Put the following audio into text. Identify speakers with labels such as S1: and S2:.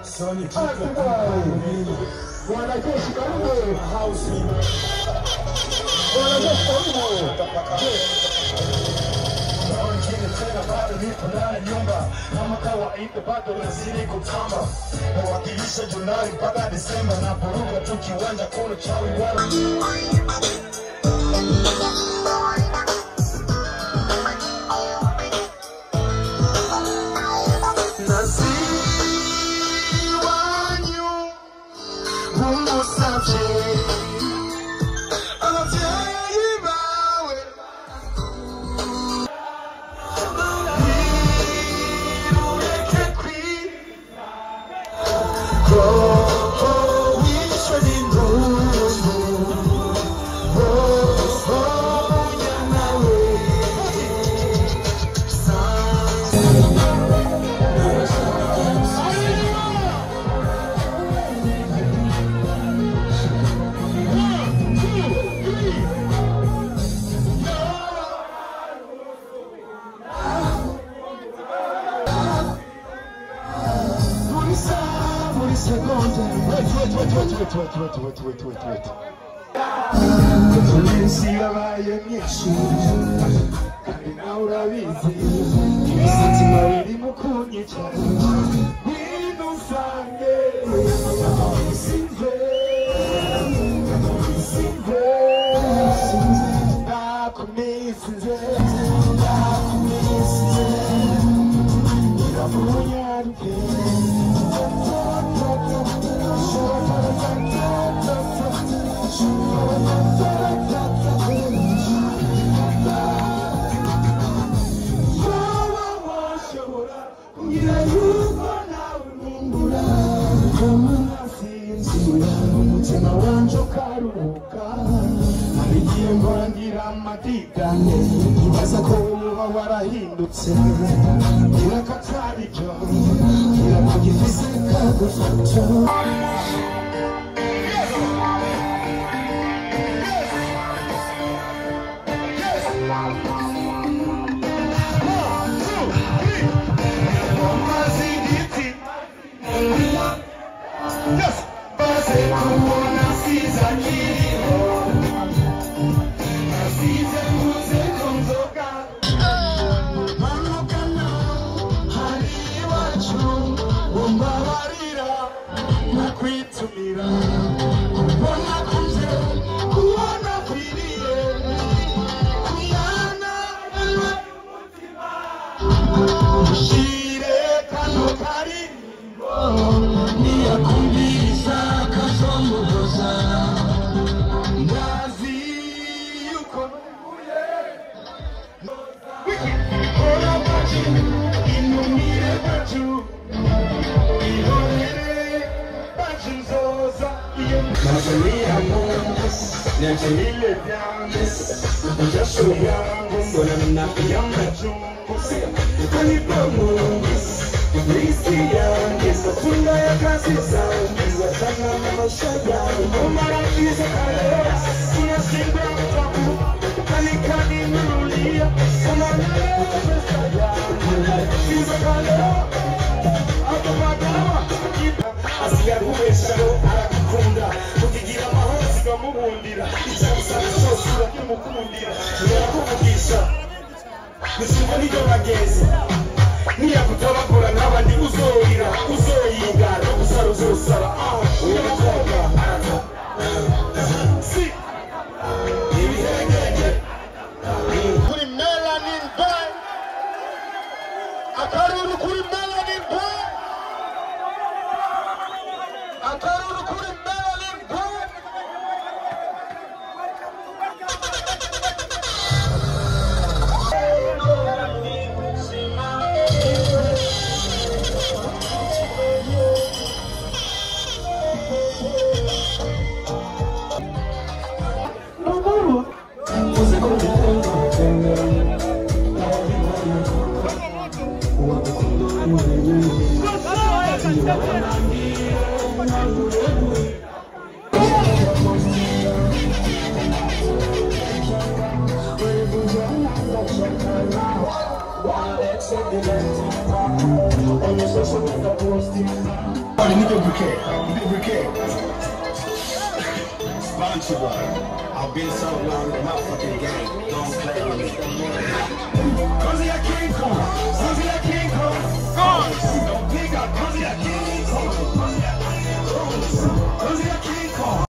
S1: Sonny, kama kawaida bado nazidi kutamba nawakilisha Julai mpaka Desemba na buruga tu kiwanja kuna chawi wala wait. Sigabaye myinshi kandi nawe urabizi imitima iri mu kunyica ngwino usange sinze ndakumisinze iramunyaruke umutima wanje ukaruhuka arigiye ngira amadidane ibaza ko uba warahindutse irakatarijo irakugifise kagufata Niachilile vyangu jasho yangu mbona mnapianga chungu kanipa Mungu lisi yangu matunda ya kazi zangu watana na maisha yangu umarakiza kaleo unashindwa mtaku kanikani nurulia umanaleo pesa yangu kiza kaleo hapo madawa asiya kubesharo arakukunda kukigira mahozi gamubundira icyabusana cyose urakimukundira yarakuvugisha gushimwa n'ibyo bageze niyakutabakora n'abandi uzoyira uzoyingana usara uzosara uyu mukobwa si ibihengenge kuri Melanin Boy akaruru kuri Melanin Boy akaruru kuri Melanin Boy I've been so long in my fucking game. Don't play with me. Cause I King Kong. Cause I King Kong. Don't pick up. Cause I King Kong.